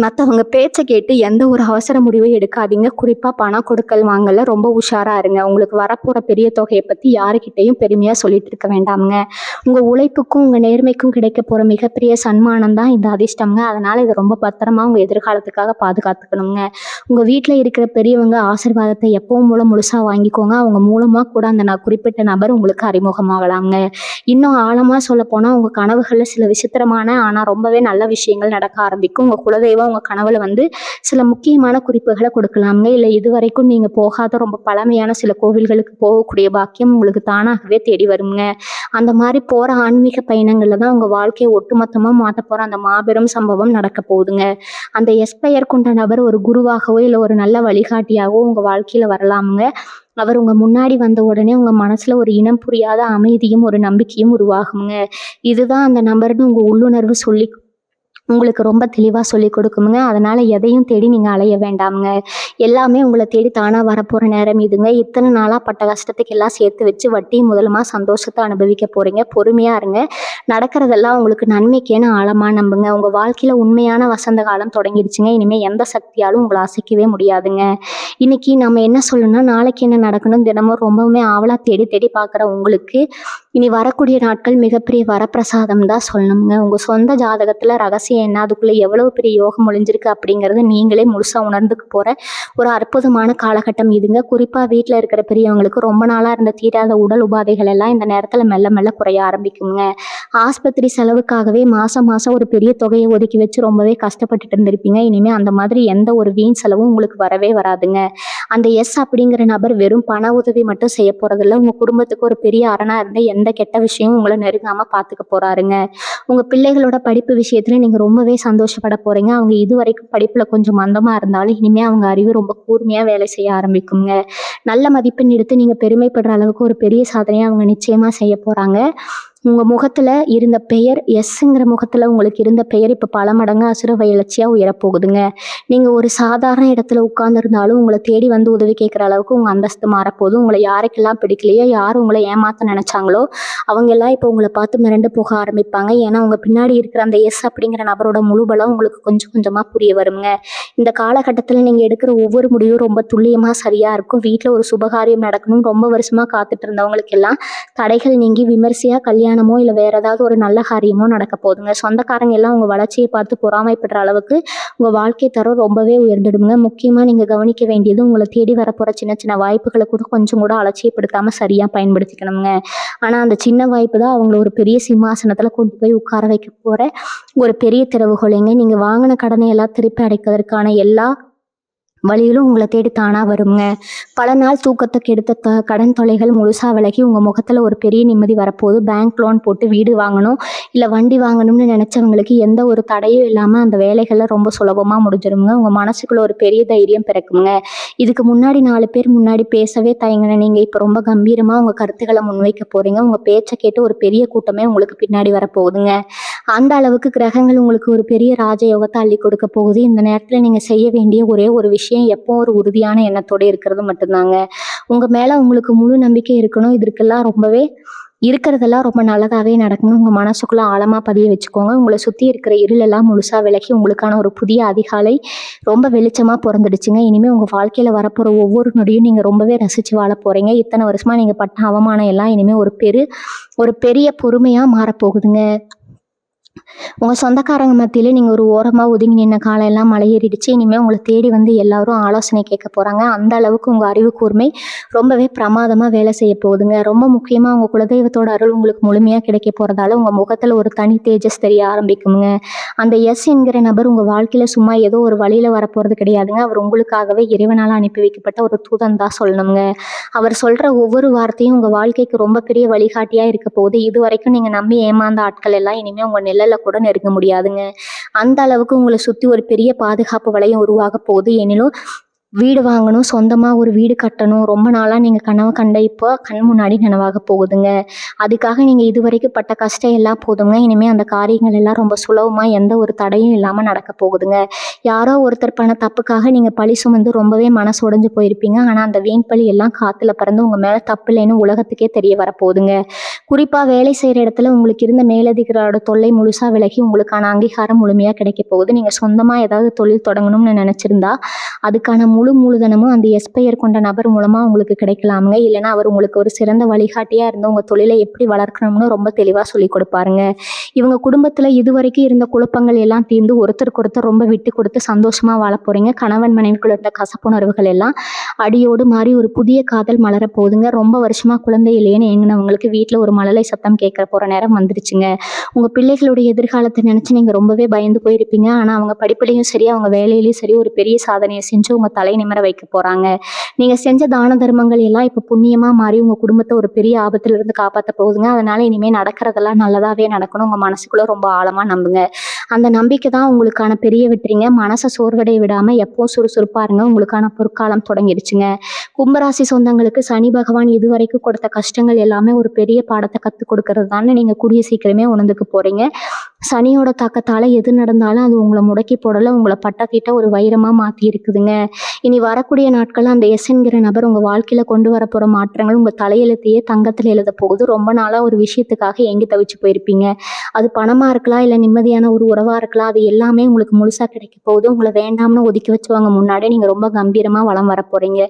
மற்றவங்க பேச்சை கேட்டு எந்த ஒரு அவசர முடிவும் எடுக்காதீங்க. குறிப்பாக பணம் கொடுக்கல் வாங்கல ரொம்ப உஷாராக இருங்க. உங்களுக்கு வரப்போகிற பெரிய தொகையை பற்றி யாருக்கிட்டையும் பெருமையாக சொல்லிட்டு இருக்க வேண்டாமுங்க. உங்கள் உழைப்புக்கும் உங்கள் நேர்மைக்கும் கிடைக்க போகிற மிகப்பெரிய சன்மானம் தான் இந்த அதிர்ஷ்டம்ங்க. அதனால் இதை ரொம்ப பத்திரமா உங்கள் எதிர்காலத்துக்காக பாதுகாத்துக்கணுங்க. உங்கள் வீட்டில் இருக்கிற பெரியவங்க ஆசீர்வாதத்தை எப்பவும் மூலம் முழுசாக வாங்கிக்கோங்க. அவங்க மூலமாக கூட அந்த குறிப்பிட்ட நபர் உங்களுக்கு அறிமுகமாகலாங்க. இன்னும் ஆழமாக சொல்ல போனால் உங்கள் கனவுகளில் சில விசித்திரமான ஆனால் ரொம்பவே நல்ல விஷயங்கள் நடக்க ஆரம்பிக்கும். உங்கள் குலதெய்வம் உங்கள் கனவுல வந்து சில முக்கியமான குறிப்புகளை கொடுக்கலாங்க. இல்லை இதுவரைக்கும் நீங்கள் போகாத ரொம்ப பழமையான சில கோவில்களுக்கு போகக்கூடிய பாக்கியம் உங்களுக்கு தானாகவே தேடி வருங்க. அந்த மாதிரி போகிற ஆன்மீக பயணங்களில் தான் உங்கள் வாழ்க்கையை ஒட்டுமொத்தமாக மாற்ற போகிற அந்த மாபெரும் சம்பவம் நடக்க போகுதுங்க. அந்த எஸ்பெயர் கொண்ட நபர் ஒரு குருவாகவோ இல்லை ஒரு நல்ல வழிகாட்டியாகவோ உங்கள் வாழ்க்கையில் வரலாமுங்க. அவர் உங்கள் முன்னாடி வந்த உடனே உங்கள் மனசில் ஒரு இனம் புரியாத அமைதியும் ஒரு நம்பிக்கையும் உருவாகுங்க. இதுதான் அந்த நபர்னு உங்கள் உள்ளுணர்வு உங்களுக்கு ரொம்ப தெளிவாக சொல்லி கொடுக்குமுங்க. அதனால் எதையும் தேடி நீங்கள் அலைய வேண்டாமுங்க. எல்லாமே உங்களை தேடி தானாக வரப்போகிற நேரம் இதுங்க. இத்தனை நாளாக பட்ட கஷ்டத்துக்கு எல்லாம் சேர்த்து வச்சு வட்டி முதலமாக சந்தோஷத்தை அனுபவிக்க போகிறீங்க. பொறுமையாக இருங்க. நடக்கிறதெல்லாம் உங்களுக்கு நன்மைக்கேன்னு ஆழமாக நம்புங்க. உங்கள் வாழ்க்கையில் உண்மையான வசந்த காலம் தொடங்கிடுச்சுங்க. இனிமேல் எந்த சக்தியாலும் உங்களை அசைக்கவே முடியாதுங்க. இன்னைக்கு நம்ம என்ன சொல்லணும்னா, நாளைக்கு என்ன நடக்கணும் தினமும் ரொம்பவுமே ஆவலாக தேடி தேடி பார்க்குற உங்களுக்கு இனி வரக்கூடிய நாட்கள் மிகப்பெரிய வரப்பிரசாதம் தான் சொல்லணுங்க. உங்கள் சொந்த ஜாதகத்தில் ரகசிய ரகசியம் என்ன, அதுக்குள்ளே எவ்வளோ பெரிய யோகம் ஒளிஞ்சிருக்கு அப்படிங்கிறத நீங்களே முழுசாக உணர்ந்துக்க போகிற ஒரு அற்புதமான காலகட்டம் இதுங்க. குறிப்பாக வீட்டில் இருக்கிற பெரியவங்களுக்கு ரொம்ப நாளாக இருந்த தீராத உடல் உபாதைகள் எல்லாம் இந்த நேரத்தில் மெல்ல மெல்ல குறைய ஆரம்பிக்குங்க. ஆஸ்பத்திரி செலவுக்காகவே மாதம் மாதம் ஒரு பெரிய தொகையை ஒதுக்கி வச்சு ரொம்பவே கஷ்டப்பட்டுட்டு இருந்திருப்பீங்க. இனிமேல் அந்த மாதிரி எந்த ஒரு வீண் செலவும் உங்களுக்கு வரவே வராதுங்க. அந்த எஸ் அப்படிங்கிற நபர் வெறும் பண உதவி மட்டும் செய்ய போகிறதில்ல, உங்கள் குடும்பத்துக்கு ஒரு பெரிய அரணாக இருந்த எந்த கெட்ட விஷயமும் உங்களை நெருங்காமல் பார்த்துக்க போகிறாருங்க. உங்கள் பிள்ளைகளோட படிப்பு விஷயத்தில் நீங்கள் ரொம்பவே சந்தோஷப்பட போகிறீங்க. அவங்க இது வரைக்கும் படிப்பில் கொஞ்சம் மந்தமாக இருந்தாலும் இனிமேல் அவங்க அறிவு ரொம்ப கூர்மையாக வேலை செய்ய ஆரம்பிக்குங்க. நல்ல மதிப்பெண் எடுத்து நீங்கள் பெருமைப்படுற அளவுக்கு ஒரு பெரிய சாதனையை அவங்க நிச்சயமாக செய்ய போகிறாங்க. உங்கள் முகத்தில் இருந்த பெயர், எஸ்ஸுங்கிற முகத்தில் உங்களுக்கு இருந்த பெயர் இப்போ பல மடங்கு அசுர வளர்ச்சியாக உயரப்போகுதுங்க. நீங்கள் ஒரு சாதாரண இடத்துல உட்கார்ந்துருந்தாலும் உங்களை தேடி வந்து உதவி கேட்குற அளவுக்கு உங்கள் அந்தஸ்து மாறப்போகுது. உங்களை யாருக்கெல்லாம் பிடிக்கலையோ, யார் உங்களை ஏமாற்ற நினச்சாங்களோ அவங்கெல்லாம் இப்போ உங்களை பார்த்து மிரண்டு போக ஆரம்பிப்பாங்க. ஏன்னா உங்கள் பின்னாடி இருக்கிற அந்த எஸ் அப்படிங்கிற நபரோட முழு பலம் உங்களுக்கு கொஞ்சம் கொஞ்சமாக புரிய வருங்க. இந்த காலகட்டத்தில் நீங்கள் எடுக்கிற ஒவ்வொரு முடிவும் ரொம்ப துல்லியமாக சரியாக இருக்கும். வீட்டில் ஒரு சுபகாரியம் நடக்கணும் ரொம்ப வருஷமாக காத்துட்டு இருந்தவங்களுக்கு எல்லாம் தடைகள் நீங்கி விமர்சையாக கல்யாணமோ இல்லை வேற ஏதாவது ஒரு நல்ல காரியமோ நடக்க போகுதுங்க. சொந்தக்காரங்க எல்லாம் உங்கள் வளர்ச்சியை பார்த்து பொறாமைப்படுற அளவுக்கு உங்கள் வாழ்க்கை தரம் ரொம்பவே உயர்ந்துடுங்க. முக்கியமாக நீங்கள் கவனிக்க வேண்டியது, உங்களை தேடி வரப்போகிற சின்ன சின்ன வாய்ப்புகளை கூட கொஞ்சம் கூட அலட்சியப்படுத்தாமல் சரியாக பயன்படுத்திக்கணுங்க. ஆனால் அந்த சின்ன வாய்ப்பு தான் அவங்கள ஒரு பெரிய சிம்மாசனத்தில் கொண்டு போய் உட்கார வைக்க போகிற ஒரு பெரிய திறவுகோலைங்க. நீங்கள் வாங்கின கடனை எல்லாம் திருப்பி அடைப்பதற்கான எல்லா வழியிலும் உங்களை தேடி தானாக வருங்க. பல நாள் தூக்கத்தை கெடுத்த கடன் தொல்லைகள் முழுசாக விலகி உங்கள் முகத்தில் ஒரு பெரிய நிம்மதி வரப்போகுது. பேங்க் லோன் போட்டு வீடு வாங்கணும் இல்லை வண்டி வாங்கணும்னு நினச்சவங்களுக்கு எந்த ஒரு தடையும் இல்லாமல் அந்த வேலைகளில் ரொம்ப சுலபமாக முடிஞ்சிருங்க. உங்கள் மனசுக்குள்ள ஒரு பெரிய தைரியம் பிறக்குங்க. இதுக்கு முன்னாடி 4 பேர் முன்னாடி பேசவே தயங்கின நீங்கள் இப்போ ரொம்ப கம்பீரமாக உங்கள் கருத்துக்களை முன்வைக்க போகிறீங்க. உங்கள் பேச்சை கேட்டு ஒரு பெரிய கூட்டமே உங்களுக்கு பின்னாடி வரப்போகுதுங்க. அந்த அளவுக்கு கிரகங்கள் உங்களுக்கு ஒரு பெரிய ராஜயோகத்தை அள்ளி கொடுக்க போகுது. இந்த நேரத்தில் நீங்கள் செய்ய வேண்டிய ஒரே ஒரு விஷயம், எப்போ ஒரு உறுதியான எண்ணத்தோடு இருக்கிறது மட்டும்தாங்க. உங்கள் மேலே உங்களுக்கு முழு நம்பிக்கை இருக்கணும். இதற்கெல்லாம் இருக்கிறதெல்லாம் ரொம்ப நல்லதாகவே நடக்கணும். உங்கள் மனசுக்குள்ளே ஆழமாக பதிய வச்சுக்கோங்க. உங்களை சுற்றி இருக்கிற இருளெல்லாம் முழுசாக விலகி உங்களுக்கான ஒரு புதிய அதிகாலை ரொம்ப வெளிச்சமாக பிறந்துடுச்சுங்க. இனிமேல் உங்கள் வாழ்க்கையில் வரப்போகிற ஒவ்வொரு நொடியும் நீங்கள் ரொம்பவே ரசித்து வாழ போகிறீங்க. இத்தனை வருஷமாக நீங்கள் பட்ட அவமானம் எல்லாம் இனிமேல் ஒரு பெரிய பொறுமையாக மாறப்போகுதுங்க. உங்கள் சொந்தக்காரங்க மத்தியில் நீங்கள் ஒரு ஓரமாக ஒதுங்கி நின்ன காலையெல்லாம் மலையேறிடுச்சு. இனிமேல் உங்களை தேடி வந்து எல்லாரும் ஆலோசனை கேட்க போகிறாங்க. அந்த அளவுக்கு உங்கள் அறிவு கூர்மை ரொம்பவே பிரமாதமாக வேலை செய்ய போகுதுங்க. ரொம்ப முக்கியமாக உங்கள் குலதெய்வத்தோட அருள் உங்களுக்கு முழுமையாக கிடைக்க போகிறதால உங்கள் முகத்தில் ஒரு தனி தேஜஸ் தெரிய ஆரம்பிக்குங்க. அந்த எஸ் என்கிற நபர் உங்கள் வாழ்க்கையில் சும்மா ஏதோ ஒரு வழியில் வரப்போகிறது கிடையாதுங்க. அவர் உங்களுக்காகவே இறைவனால் அனுப்பி வைக்கப்பட்ட ஒரு தூதன் தான் சொல்லணுங்க. அவர் சொல்கிற ஒவ்வொரு வார்த்தையும் உங்கள் வாழ்க்கைக்கு ரொம்ப பெரிய வழிகாட்டியாக இருக்க போகுது. இது வரைக்கும் நீங்கள் நம்பி ஏமாந்த ஆட்கள் எல்லாம் இனிமேல் உங்கள் நிழலில் கூட நெருங்க முடியாதுங்க. அந்த அளவுக்கு உங்களை சுற்றி ஒரு பெரிய பாதுகாப்பு வளையம் உருவாக போகுது. எனினும் வீடு வாங்கணும், சொந்தமாக ஒரு வீடு கட்டணும், ரொம்ப நாளாக நீங்கள் கனவு கண்ட இப்போ கண் முன்னாடி நனவாக போகுதுங்க. அதுக்காக நீங்கள் இது வரைக்கும் பட்ட கஷ்டம் எல்லாம் போதுங்க. இனிமேல் அந்த காரியங்கள் எல்லாம் ரொம்ப சுலபமாக எந்த ஒரு தடையும் இல்லாமல் நடக்க போகுதுங்க. யாரோ ஒருத்தர் பண்ண தப்புக்காக நீங்கள் பழி சுமந்து ரொம்பவே மனசு உடைஞ்சு போயிருப்பீங்க. ஆனால் அந்த வீண் பழி எல்லாம் காற்றுல பறந்து உங்கள் மேலே தப்பு இல்லைன்னு உலகத்துக்கே தெரிய வரப்போகுதுங்க. குறிப்பாக வேலை செய்கிற இடத்துல உங்களுக்கு இருந்த மேலதிகாரோட தொல்லை முழுசாக விலகி உங்களுக்கான அங்கீகாரம் முழுமையாக கிடைக்க போகுது. நீங்கள் சொந்தமாக ஏதாவது தொழில் தொடங்கணும்னு நினச்சிருந்தா அதுக்கான மூலதனமும் அந்த எஸ்பெயர் கொண்ட நபர் மூலமாக உங்களுக்கு கிடைக்கலாமுங்க. இல்லைன்னா அவர் உங்களுக்கு ஒரு சிறந்த வழிகாட்டியாக இருந்து உங்கள் தொழிலை எப்படி வளர்க்கணும்னு ரொம்ப தெளிவாக சொல்லி கொடுப்பாருங்க. இவங்க குடும்பத்தில் இதுவரைக்கும் இருந்த குழப்பங்கள் எல்லாம் தீர்ந்து ஒருத்தருக்கு ஒருத்தர் ரொம்ப விட்டு கொடுத்து சந்தோஷமாக வாழ போகிறீங்க. கணவன் மனைவிக்குள்ள இருந்த கசப்புணர்வுகள் எல்லாம் அடியோடு மாறி ஒரு புதிய காதல் மலர போகுதுங்க. ரொம்ப வருஷமாக குழந்தை இல்லையேன்னு எங்கினவங்களுக்கு வீட்டில் ஒரு மழலை சத்தம் கேட்குற போகிற நேரம் வந்துருச்சுங்க. உங்கள் பிள்ளைகளுடைய எதிர்காலத்தை நினச்சி நீங்கள் ரொம்பவே பயந்து போயிருப்பீங்க. ஆனால் அவங்க படிப்புலையும் சரி அவங்க வேலையிலையும் சரி ஒரு பெரிய சாதனையை செஞ்சு உங்கள் தலை நிமிர வைக்க போகிறாங்க. நீங்கள் செஞ்ச தான தர்மங்கள் எல்லாம் இப்போ புண்ணியமாக மாறி உங்கள் குடும்பத்தை ஒரு பெரிய ஆபத்திலிருந்து காப்பாற்ற போகுதுங்க. அதனால் இனிமேல் நடக்கிறதெல்லாம் நல்லதாகவே நடக்கணும். உங்கள் மனசுக்குள்ளே ரொம்ப ஆழமாக நம்புங்க. அந்த நம்பிக்கை தான் உங்களுக்கான பெரிய வெற்றிங்க. மனசை சோர்வடைய விடாமல் எப்போவும் சுறுசுறுப்பாக இருங்க. உங்களுக்கான பொற்காலம் தொடங்கிடுச்சுங்க. கும்பராசி சொந்தங்களுக்கு சனி பகவான் இதுவரைக்கும் கொடுத்த கஷ்டங்கள் எல்லாமே ஒரு பெரிய பாடத்தை கற்றுக் கொடுக்கறது தானே நீங்கள் கூடிய சீக்கிரமே உணர்ந்துக்க போகிறீங்க. சனியோட தாக்கத்தால் எது நடந்தாலும் அது உங்களை முடக்கி போடலை, உங்களை பட்டத்திட்ட ஒரு வைரமாக மாற்றி இருக்குதுங்க. இனி வரக்கூடிய நாட்களில் அந்த எஸ்ங்கிற நபர் உங்கள் வாழ்க்கையில் கொண்டு வர போகிற மாற்றங்கள் உங்கள் தலையெழுத்தையே தங்கத்தில் எழுத போகுது. ரொம்ப நாளாக ஒரு விஷயத்துக்காக எங்கி தவிச்சு போயிருப்பீங்க. அது பணமாக இருக்கலாம், இல்லை நிம்மதியான ஒரு உறவாக இருக்கலாம். அது எல்லாமே உங்களுக்கு முழுசாக கிடைக்க போகுது. உங்களை வேண்டாம்னு ஒதுக்கி வச்சுவாங்க முன்னாடி நீங்கள் ரொம்ப கம்பீரமாக வளம் வர போகிறீங்க.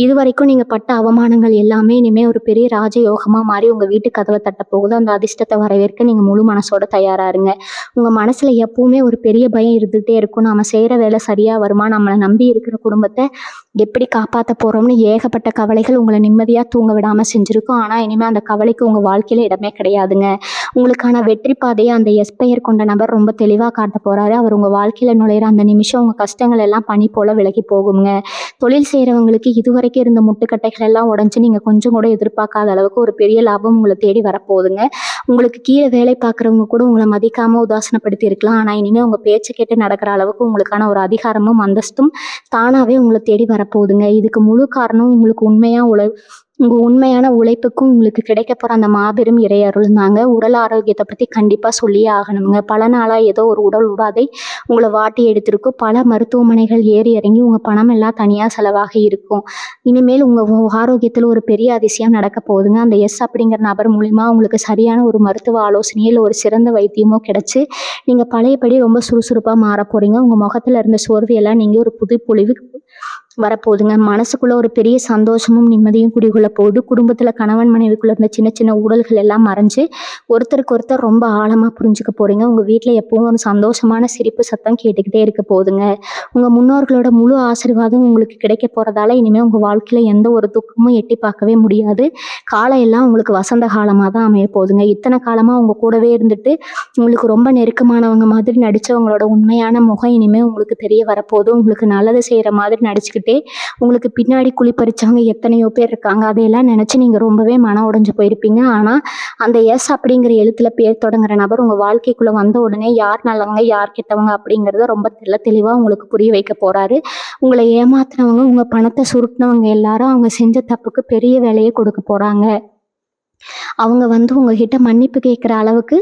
இது வரைக்கும் நீங்கள் பட்ட அவமானங்கள் எல்லாமே இனிமேல் ஒரு பெரிய ராஜயோகமாக மாறி உங்கள் வீட்டு கதவை தட்ட போகுது. அந்த அதிர்ஷ்டத்தை வரவேற்க நீங்கள் முழு மனசோட தயாராக இருங்க. உங்கள் மனசில் எப்பவுமே ஒரு பெரிய பயம் இருந்துகிட்டே இருக்கும். நம்ம செய்கிற வேலை சரியாக வருமா, நம்மளை நம்பி இருக்கிற குடும்பத்தை எப்படி காப்பாற்ற போகிறோம்னு ஏகப்பட்ட கவலைகள் உங்களை நிம்மதியாக தூங்க விடாமல் செஞ்சுருக்கும். ஆனால் இனிமேல் அந்த கவலைக்கு உங்கள் வாழ்க்கையில் இடமே கிடையாதுங்க. உங்களுக்கான வெற்றி பாதையை அந்த எஸ்பெயர் கொண்ட நபர் ரொம்ப தெளிவாக காட்ட போகிறாரு. அவர் உங்கள் வாழ்க்கையில் நுழையிற அந்த நிமிஷம் உங்கள் கஷ்டங்கள் எல்லாம் பனி போல் விலகி போகுங்க. தொழில் செய்கிறவங்களுக்கு இதுவரைக்கும் இருந்த முட்டுக்கட்டைகள் எல்லாம் உடஞ்சி நீங்கள் கொஞ்சம் கூட எதிர்பார்க்காத அளவுக்கு ஒரு பெரிய லாபம் உங்களை தேடி வரப்போகுதுங்க. உங்களுக்கு கீழே வேலை பார்க்குறவங்க கூட உங்களை மதிக்காமல் உதாசனப்படுத்தி இருக்கலாம். ஆனால் இனிமேல் உங்கள் பேச்சை கேட்டு நடக்கிற அளவுக்கு உங்களுக்கான ஒரு அதிகாரமும் அந்தஸ்தும் தானாகவே உங்களை தேடி வரப்போகுதுங்க. இதுக்கு முழு காரணம் உங்களுக்கு உங்கள் உண்மையான உழைப்புக்கும் உங்களுக்கு கிடைக்க போகிற அந்த மாபெரும் இறையருள் தாங்க. உடல் ஆரோக்கியத்தை பற்றி கண்டிப்பாக சொல்லியே ஆகணுங்க. பல நாளாக ஏதோ ஒரு உடல் உபாதை உங்களை வாட்டி எடுத்திருக்கும். பல மருத்துவமனைகள் ஏறி இறங்கி உங்கள் பணம் எல்லாம் தனியாக செலவாக இருக்கும். இனிமேல் உங்கள் ஆரோக்கியத்தில் ஒரு பெரிய அதிசயம் நடக்க போகுதுங்க. அந்த எஸ் அப்படிங்கிற நபர் மூலிமா உங்களுக்கு சரியான ஒரு மருத்துவ ஆலோசனையோ இல்லை ஒரு சிறந்த வைத்தியமோ கிடச்சி நீங்கள் பழையபடி ரொம்ப சுறுசுறுப்பாக மாற போகிறீங்க. உங்கள் முகத்தில் இருந்த சோர்வையெல்லாம் நீங்கள் ஒரு புது பொலிவு வரப்போகுதுங்க. மனசுக்குள்ள ஒரு பெரிய சந்தோஷமும் நிம்மதியும் குடிகொள்ள போகுது. குடும்பத்தில் கணவன் மனைவிக்குள்ள இருந்த சின்ன சின்ன ஊழல்கள் எல்லாம் மறைஞ்சு ஒருத்தருக்கு ஒருத்தர் ரொம்ப ஆழமாக புரிஞ்சுக்க போகிறீங்க. உங்கள் வீட்டில் எப்பவும் ஒரு சந்தோஷமான சிரிப்பு சத்தம் கேட்டுக்கிட்டே இருக்க போகுதுங்க. உங்கள் முன்னோர்களோட முழு ஆசீர்வாதம் உங்களுக்கு கிடைக்க போகிறதால இனிமேல் உங்கள் வாழ்க்கையில் எந்த ஒரு துக்கமும் எட்டி பார்க்கவே முடியாது. காலம் எல்லாம் உங்களுக்கு வசந்த காலமாக தான் அமைய போகுதுங்க. இத்தனை காலமாக உங்கள் கூடவே இருந்துட்டு உங்களுக்கு ரொம்ப நெருக்கமானவங்க மாதிரி நடித்தவங்களோட உண்மையான முகம் இனிமேல் உங்களுக்கு தெரிய வரப்போகுது. உங்களுக்கு நல்லது செய்கிற மாதிரி நடிச்சுக்கிட்டு உங்களுக்கு பின்னாடி குழிப்பறிச்சவங்க எத்தனையோ பேர் இருக்காங்க. அதையெல்லாம் நினச்சி நீங்கள் ரொம்பவே மன உடைஞ்சு போயிருப்பீங்க. ஆனால் அந்த எஸ் அப்படிங்கிற எழுத்துல பேர் தொடங்குற நபர் உங்கள் வாழ்க்கைக்குள்ளே வந்த உடனே யார் நல்லவங்க யார் கெட்டவங்க அப்படிங்கிறத ரொம்ப தெளிவாக உங்களுக்கு புரிய வைக்க போகிறாரு. உங்களை ஏமாத்துனவங்க, உங்கள் பணத்தை சுருட்டினவங்க எல்லாரும் அவங்க செஞ்ச தப்புக்கு பெரிய வேலையை கொடுக்க போகிறாங்க. அவங்க உங்ககிட்ட மன்னிப்பு கேட்குற அளவுக்கு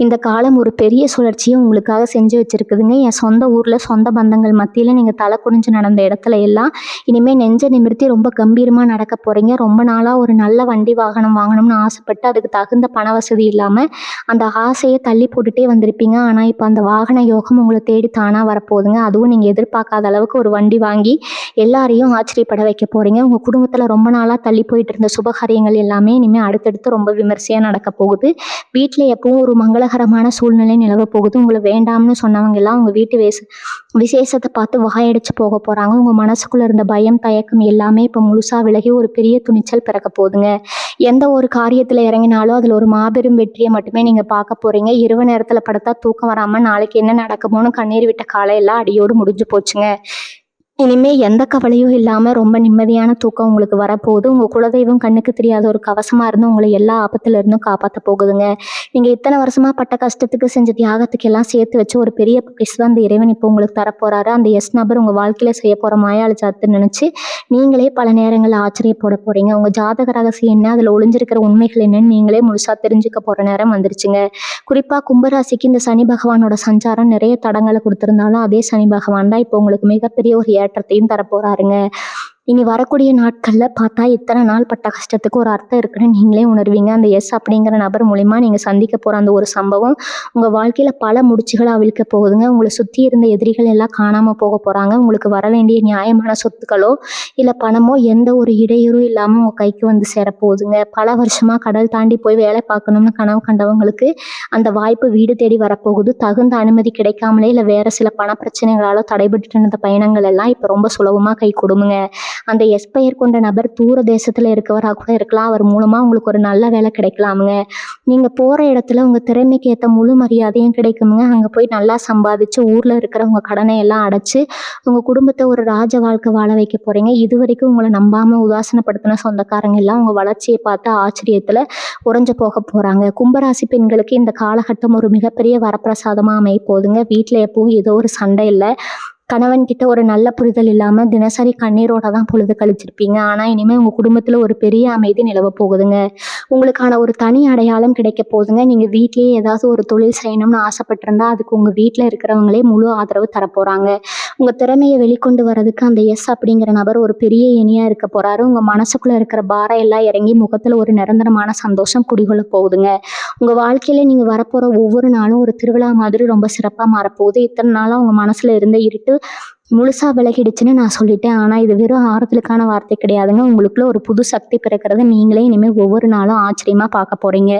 இந்த காலம் ஒரு பெரிய சுழற்சியை உங்களுக்காக செஞ்சு வச்சுருக்குதுங்க. என் சொந்த ஊரில் சொந்த பந்தங்கள் மத்தியில் நீங்கள் தலை குனிஞ்சு நடந்த இடத்துல எல்லாம் இனிமேல் நெஞ்சை நிமிர்த்தி ரொம்ப கம்பீரமாக நடக்க போகிறீங்க. ரொம்ப நாளாக ஒரு நல்ல வண்டி வாகனம் வாங்கணும்னு ஆசைப்பட்டு அதுக்கு தகுந்த பண வசதி இல்லாமல் அந்த ஆசையை தள்ளி போட்டுகிட்டே வந்திருப்பீங்க. ஆனால் இப்போ அந்த வாகன யோகம் உங்களை தேடி தானாக வரப்போகுதுங்க. அதுவும் நீங்கள் எதிர்பார்க்காத அளவுக்கு ஒரு வண்டி வாங்கி எல்லாரையும் ஆச்சரியப்பட வைக்க போகிறீங்க. உங்கள் குடும்பத்தில் ரொம்ப நாளாக தள்ளி போயிட்டு இருந்த சுபகாரியங்கள் எல்லாமே இனிமேல் அடுத்தடுத்து ரொம்ப விமர்சையாக நடக்க போகுது. வீட்டில் எப்பவும் ஒரு மங்களகரமான சூழ்நிலை நிலவ போகுது. உங்களை வேண்டாம்னு சொன்னவங்க எல்லாம் உங்கள் வீட்டு விசேஷத்தை பார்த்து வாயடிச்சு போக போகிறாங்க. உங்கள் மனசுக்குள்ளே இருந்த பயம் தயக்கம் எல்லாமே இப்போ முழுசாக விலகி ஒரு பெரிய துணிச்சல் பிறக்க போகுதுங்க. எந்த ஒரு காரியத்தில் இறங்கினாலும் அதில் ஒரு மாபெரும் வெற்றியை மட்டுமே நீங்கள் பார்க்க போகிறீங்க. இரவு நேரத்தில் படுத்தா தூக்கம் வராமல் நாளைக்கு என்ன நடக்குமோன்னு கண்ணீர் விட்ட காலையெல்லாம் அடியோடு முடிஞ்சு போச்சுங்க. இனிமேல் எந்த கவலையும் இல்லாமல் ரொம்ப நிம்மதியான தூக்கம் உங்களுக்கு வரப்போகுது. உங்கள் குலதெய்வம் கண்ணுக்கு தெரியாத ஒரு கவசமாக இருந்து உங்களை எல்லா ஆபத்துலேருந்தும் காப்பாற்ற போகுதுங்க. நீங்கள் இத்தனை வருஷமாக பட்ட கஷ்டத்துக்கு செஞ்ச தியாகத்துக்கு எல்லாம் சேர்த்து வச்சு ஒரு பெரிய பரிசு தான் அந்த இறைவன் இப்போ உங்களுக்கு தரப்போகிறாரு. அந்த எஸ் நபர் உங்கள் வாழ்க்கையில் செய்ய போகிற மாயாளி சாத்து நினச்சி நீங்களே பல நேரங்களில் ஆச்சரியப்பட போகிறீங்க. உங்கள் ஜாதக ரகசியம் என்ன, அதில் ஒளிஞ்சிருக்கிற உண்மைகள் என்னன்னு நீங்களே முழுசாக தெரிஞ்சுக்க போகிற நேரம் வந்துருச்சுங்க. குறிப்பாக கும்பராசிக்கு இந்த சனி பகவானோட சஞ்சாரம் நிறைய தடங்களை கொடுத்துருந்தாலும் அதே சனி பகவான் தான் இப்போ உங்களுக்கு மிகப்பெரிய ஒரு ஏற்றத்தையும் தரப்போறாருங்க. இனி வரக்கூடிய நாட்களில் பார்த்தா இத்தனை நாள் பட்ட கஷ்டத்துக்கு ஒரு அர்த்தம் இருக்குன்னு நீங்களே உணர்வீங்க. அந்த எஸ் அப்படிங்கிற நபர் மூலிமா நீங்கள் சந்திக்க போகிற அந்த ஒரு சம்பவம் உங்கள் வாழ்க்கையில் பல முடிச்சுகளை அவிழ்க்க போகுதுங்க. உங்களை சுற்றி இருந்த எதிரிகள் எல்லாம் காணாமல் போக போகிறாங்க. உங்களுக்கு வர வேண்டிய நியாயமான சொத்துக்களோ இல்லை பணமோ எந்த ஒரு இடையூறும் இல்லாமல் உங்கள் கைக்கு வந்து சேரப்போகுதுங்க. பல வருஷமாக கடல் தாண்டி போய் வேலை பார்க்கணும்னு கனவு கண்டவங்களுக்கு அந்த வாய்ப்பு வீடு தேடி வரப்போகுது. தகுந்த அனுமதி கிடைக்காமலே இல்லை வேறு சில பண பிரச்சனைகளாலோ தடைபட்டு இருந்த பயணங்கள் எல்லாம் இப்போ ரொம்ப சுலபமாக கை கொடுங்க. அந்த எஸ்பெயர் கொண்ட நபர் தூர தேசத்தில் இருக்கவராக கூட இருக்கலாம். அவர் மூலமாக உங்களுக்கு ஒரு நல்ல வேலை கிடைக்கலாமுங்க. நீங்கள் போகிற இடத்துல உங்கள் திறமைக்கு ஏற்ற முழு மரியாதையும் கிடைக்குமுங்க. அங்கே போய் நல்லா சம்பாதிச்சு ஊரில் இருக்கிற உங்கள் கடனை எல்லாம் அடைச்சி உங்கள் குடும்பத்தை ஒரு ராஜ வாழ்க்கை வாழ வைக்க போகிறீங்க. இது வரைக்கும் உங்களை நம்பாமல் உதாசனப்படுத்தின சொந்தக்காரங்க எல்லாம் உங்கள் வளர்ச்சியை பார்த்து ஆச்சரியத்தில் உறைஞ்சு போக போகிறாங்க. கும்பராசி பெண்களுக்கு இந்த காலகட்டம் ஒரு மிகப்பெரிய வரப்பிரசாதமாக அமைய போகுதுங்க. வீட்டில் எப்பவும் ஏதோ ஒரு சண்டை இல்லை, கணவன்கிட்ட ஒரு நல்ல புரிதல் இல்லாமல் தினசரி கண்ணீரோட தான் பொழுது கழிச்சிருப்பீங்க. ஆனால் இனிமேல் உங்கள் குடும்பத்தில் ஒரு பெரிய அமைதி நிலவ போகுதுங்க. உங்களுக்கான ஒரு தனி அடையாளம் கிடைக்க போகுதுங்க. நீங்கள் வீட்லேயே ஏதாவது ஒரு தொழில் செய்யணும்னு ஆசைப்பட்டிருந்தா அதுக்கு உங்கள் வீட்டில் இருக்கிறவங்களே முழு ஆதரவு தரப்போகிறாங்க. உங்கள் திறமையை வெளிக்கொண்டு வரதுக்கு அந்த எஸ் அப்படிங்கிற நபர் ஒரு பெரிய இனியாக இருக்க போகிறாரு. உங்கள் மனசுக்குள்ளே இருக்கிற பாரம் எல்லாம் இறங்கி முகத்தில் ஒரு நிரந்தரமான சந்தோஷம் குடிகொள்ள போகுதுங்க. உங்கள் வாழ்க்கையில் நீங்கள் வரப்போகிற ஒவ்வொரு நாளும் ஒரு திருவிழா மாதிரி ரொம்ப சிறப்பாக மாறப்போகுது. இத்தனை நாளாக உங்கள் மனசில் இருந்த இருட்டு முழுசா விலகிடுச்சுன்னு நான் சொல்லிட்டேன். ஆனா இது வெறும் ஆறுதலுக்கான வார்த்தை கிடையாதுங்க. உங்களுக்குள்ள ஒரு புது சக்தி பிறக்கிறத நீங்களே இனிமே ஒவ்வொரு நாளும் ஆச்சரியமா பார்க்க போறீங்க.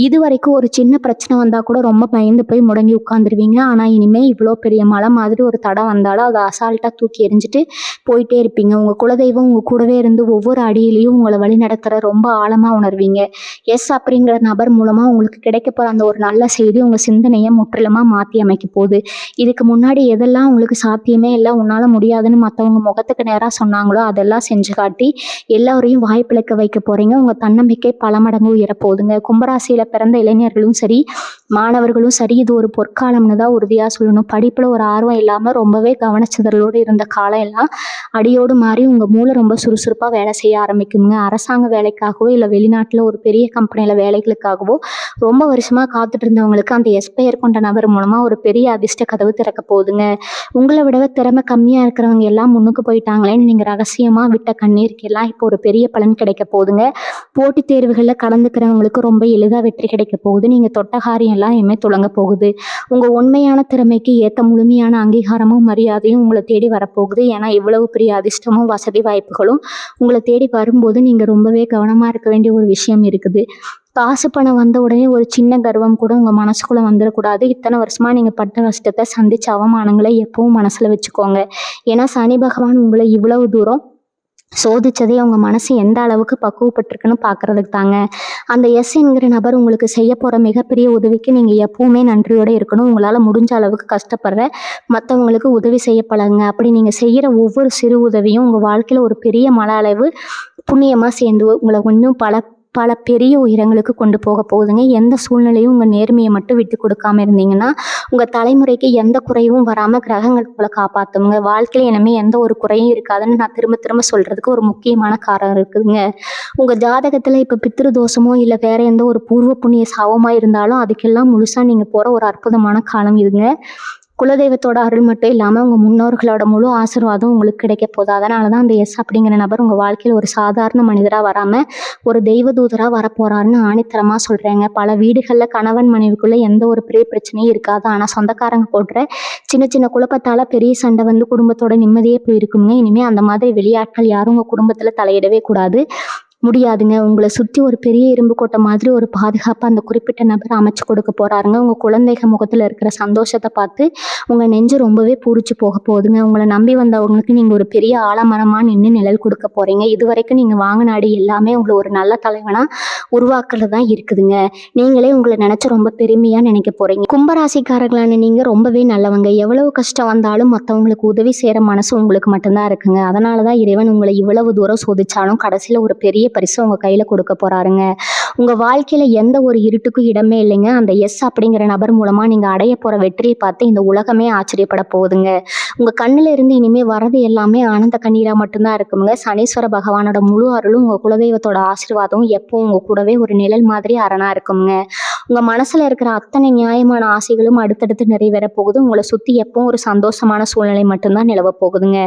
இதுவரைக்கும் ஒரு சின்ன பிரச்சனை வந்தா கூட ரொம்ப பயந்து போய் முடங்கி உட்காந்துருவீங்க. ஆனா இனிமே இவ்வளோ பெரிய மலை மாதிரி ஒரு தடம் வந்தாலும் அதை அசால்ட்டா தூக்கி எறிஞ்சிட்டு போயிட்டே இருப்பீங்க. உங்க குலதெய்வம் உங்க கூடவே இருந்து ஒவ்வொரு அடியிலையும் உங்களை வழிநடத்துற ரொம்ப ஆழமா உணர்வீங்க. எஸ் அப்படிங்கிற நபர் மூலமா உங்களுக்கு கிடைக்க போற அந்த ஒரு நல்ல செய்தி உங்க சிந்தனையை முற்றிலுமா மாத்தி அமைக்க போகுது. இதுக்கு முன்னாடி எதெல்லாம் உங்களுக்கு சாத்தியமே இல்லை, உன்னால முடியாதுன்னு மற்றவங்க முகத்துக்கு நேராக சொன்னாங்களோ அதெல்லாம் செஞ்சு காட்டி எல்லாரையும் வாய்ப்பிழக்க வைக்க போறீங்க. உங்க தன்னம்பிக்கை பல மடங்கு உயரப்போகுதுங்க. கும்பராசியில பிறந்த இளைஞர்களும் சரி, மாணவர்களும் சரி, இது ஒரு பொற்காலம்னு தான் உறுதியா சொல்லணும். படிப்புல ஒரு ஆர்வம் இல்லாம ரொம்பவே கவனச்சிதறலோடு இருந்த காலம் எல்லாம் அடியோடு மாறி உங்க மூளை ரொம்ப சுறுசுறுப்பா வேலை செய்ய ஆரம்பிக்குங்க. அரசாங்க வேலைக்காகவோ இல்லை வெளிநாட்டுல ஒரு பெரிய கம்பெனியில வேலைகளுக்காகவோ ரொம்ப வருஷமா காத்துட்டு இருந்தவங்களுக்கு அந்த எஸ்பெயர் கொண்ட நபர் மூலமா ஒரு பெரிய அதிர்ஷ்ட கதவு திறக்க போகுதுங்க. உங்களை விடவே திறமை கம்மியா இருக்கிறவங்க எல்லாம் முன்னுக்கு போயிட்டாங்களேன்னு நீங்க ரகசியமா விட்ட கண்ணீருக்கு எல்லாம் இப்போ ஒரு பெரிய பலன் கிடைக்க போகுதுங்க. போட்டித் தேர்வுகள்ல கலந்துக்கிறவங்களுக்கு ரொம்ப எளிதா வெற்றி கிடைக்க போகுது. நீங்க தொட்ட காரியம் எல்லாம் இனிமே துலங்க போகுது. உங்க உண்மையான திறமைக்கு ஏத்த முழுமையான அங்கீகாரமும் மரியாதையும் உங்களை தேடி வரப்போகுது. ஏன்னா இவ்வளவு பெரிய அதிர்ஷ்டமும் வசதி வாய்ப்புகளும் உங்களை தேடி வரும்போது நீங்க ரொம்பவே கவனமா இருக்க வேண்டிய ஒரு விஷயம் இருக்குது. காசு பணம் வந்த உடனே ஒரு சின்ன கர்வம் கூட உங்க மனசுக்குள்ள வந்துடக்கூடாது. இத்தனை வருஷமா நீங்க பட்ட கஷ்டத்தை, சந்திச்ச அவமானங்களை எப்பவும் மனசுல வச்சுக்கோங்க. ஏன்னா சனி பகவான் உங்களை இவ்வளவு தூரம் சோதிச்சதே உங்க மனசு எந்த அளவுக்கு பக்குவப்பட்டிருக்குன்னு பாக்குறதுக்கு தாங்க. அந்த எஸ் என்கிற நபர் உங்களுக்கு செய்ய போற மிகப்பெரிய உதவிக்கு நீங்க எப்பவுமே நன்றியோட இருக்கணும். உங்களால முடிஞ்ச அளவுக்கு கஷ்டப்படுற மற்றவங்களுக்கு உதவி செய்ய பழகுங்க. அப்படி நீங்க செய்யற ஒவ்வொரு சிறு உதவியும் உங்க வாழ்க்கையில ஒரு பெரிய மன அளவு புண்ணியமா சேர்ந்து உங்களை இன்னும் பல பல பெரிய உயரங்களுக்கு கொண்டு போக போகுதுங்க. எந்த சூழ்நிலையும் உங்கள் நேர்மையை மட்டும் விட்டு கொடுக்காம இருந்தீங்கன்னா உங்கள் தலைமுறைக்கு எந்த குறையும் வராமல் கிரகங்கள் உங்களை காப்பாற்றுங்க. வாழ்க்கையில் இனிமே எந்த ஒரு குறையும் இருக்காதுன்னு நான் திரும்ப திரும்ப சொல்கிறதுக்கு ஒரு முக்கியமான காரணம் இருக்குதுங்க. உங்கள் ஜாதகத்தில் இப்போ பித்ரு தோஷமோ இல்லை வேற எந்த ஒரு பூர்வ புண்ணிய சாபமாக இருந்தாலும் அதுக்கெல்லாம் முழுசாக நீங்கள் போகிற ஒரு அற்புதமான காலம் இதுங்க. குலதெய்வத்தோட அருள் மட்டும் இல்லாமல் உங்கள் முன்னோர்களோட முழு ஆசீர்வாதம் உங்களுக்கு கிடைக்க போகுது. அதனால தான் அந்த எஸ் அப்படிங்கிற நபர் உங்கள் வாழ்க்கையில் ஒரு சாதாரண மனிதராக வராமல் ஒரு தெய்வ தூதராக வரப்போறாருன்னு ஆணித்தரமாக சொல்கிறேங்க. பல வீடுகளில் கணவன் மனைவிக்குள்ளே எந்த ஒரு பெரிய பிரச்சனையும் இருக்காது. ஆனால் சொந்தக்காரங்க போடுற சின்ன சின்ன குழப்பத்தால் பெரிய சண்டை வந்து குடும்பத்தோட நிம்மதியே போயிருக்குங்க. இனிமேல் அந்த மாதிரி வெளியாட்கள் யாரும் உங்கள் குடும்பத்தில் தலையிடவே கூடாது, முடியாதுங்க. உங்களை சுற்றி ஒரு பெரிய இரும்பு கோட்டை மாதிரி ஒரு பாதுகாப்பு அந்த குறிப்பிட்ட நபர் அமைச்சு கொடுக்க போறாருங்க. உங்கள் குழந்தைங்க முகத்தில் இருக்கிற சந்தோஷத்தை பார்த்து உங்கள் நெஞ்சு ரொம்பவே பூரிச்சு போக போகுதுங்க. உங்களை நம்பி வந்தவங்களுக்கு நீங்கள் ஒரு பெரிய ஆலமரமாக நின்று நிழல் கொடுக்க போறீங்க. இது வரைக்கும் நீங்கள் வாங்கின அடி எல்லாமே உங்களை ஒரு நல்ல தலைவனாக உருவாக்குறது தான் இருக்குதுங்க. நீங்களே உங்களை நினச்சி ரொம்ப பெருமையாக நினைக்க போறீங்க. கும்பராசிக்காரர்களான நீங்கள் ரொம்பவே நல்லவங்க. எவ்வளவு கஷ்டம் வந்தாலும் மற்றவங்களுக்கு உதவி செய்கிற மனசு உங்களுக்கு மட்டும்தான் இருக்குங்க. அதனால தான் இறைவன் உங்களை இவ்வளவு தூரம் சோதிச்சாலும் கடைசியில் ஒரு பெரிய பரிசு உங்க கையில கொடுக்க போறாருங்க. உங்க வாழ்க்கையில எந்த ஒரு இருட்டுக்கும் இடமே இல்லைங்க. அந்த எஸ் அப்படிங்கிற நபர் மூலமா நீங்க அடைய போற வெற்றியை பார்த்து இந்த உலகமே ஆச்சரியப்பட போகுதுங்க. உங்க கண்ணுல இருந்து இனிமே வரது எல்லாமே ஆனந்த கண்ணீரா மட்டும்தான் இருக்குங்க. சனீஸ்வர பகவானோட முழு அருளும் உங்க குலதெய்வத்தோட ஆசீர்வாதம் எப்போ உங்க கூடவே ஒரு நிழல் மாதிரி அரணா இருக்குங்க. உங்க மனசுல இருக்கிற அத்தனை நியாயமான ஆசைகளும் அடுத்தடுத்து நிறைவேற போகுது. உங்களை சுத்தி எப்பவும் ஒரு சந்தோஷமான சூழ்நிலை மட்டும்தான் நிலவ போகுதுங்க.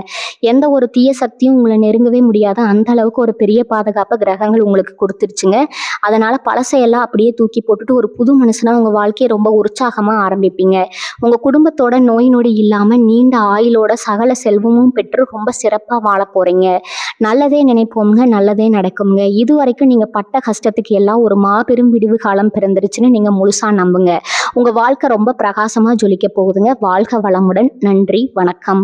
எந்த ஒரு தீய சக்தியும் உங்களை நெருங்கவே முடியாது. அந்த அளவுக்கு ஒரு பெரிய பாதுகாப்பு கிரகங்கள் உங்களுக்கு கொடுத்துருச்சுங்க. அதனால பழசையெல்லாம் அப்படியே தூக்கி போட்டுட்டு ஒரு புது மனுஷனா உங்க வாழ்க்கையை ரொம்ப உற்சாகமா ஆரம்பிப்பீங்க. உங்க குடும்பத்தோட நோய் நொடி இல்லாம நீண்ட ஆயுளோட சகல செல்வமும் பெற்று ரொம்ப சிறப்பா வாழ போறீங்க. நல்லதே நினைப்போம்ங்க, நல்லதே நடக்குங்க. இது வரைக்கும் நீங்க பட்ட கஷ்டத்துக்கு எல்லாம் ஒரு மாபெரும் விடிவு காலம் பிறந்துருச்சுன்னு நீங்க முழுசா நம்புங்க. உங்க வாழ்க்கை ரொம்ப பிரகாசமா ஜொலிக்க போகுதுங்க. வாழ்க வளமுடன். நன்றி, வணக்கம்.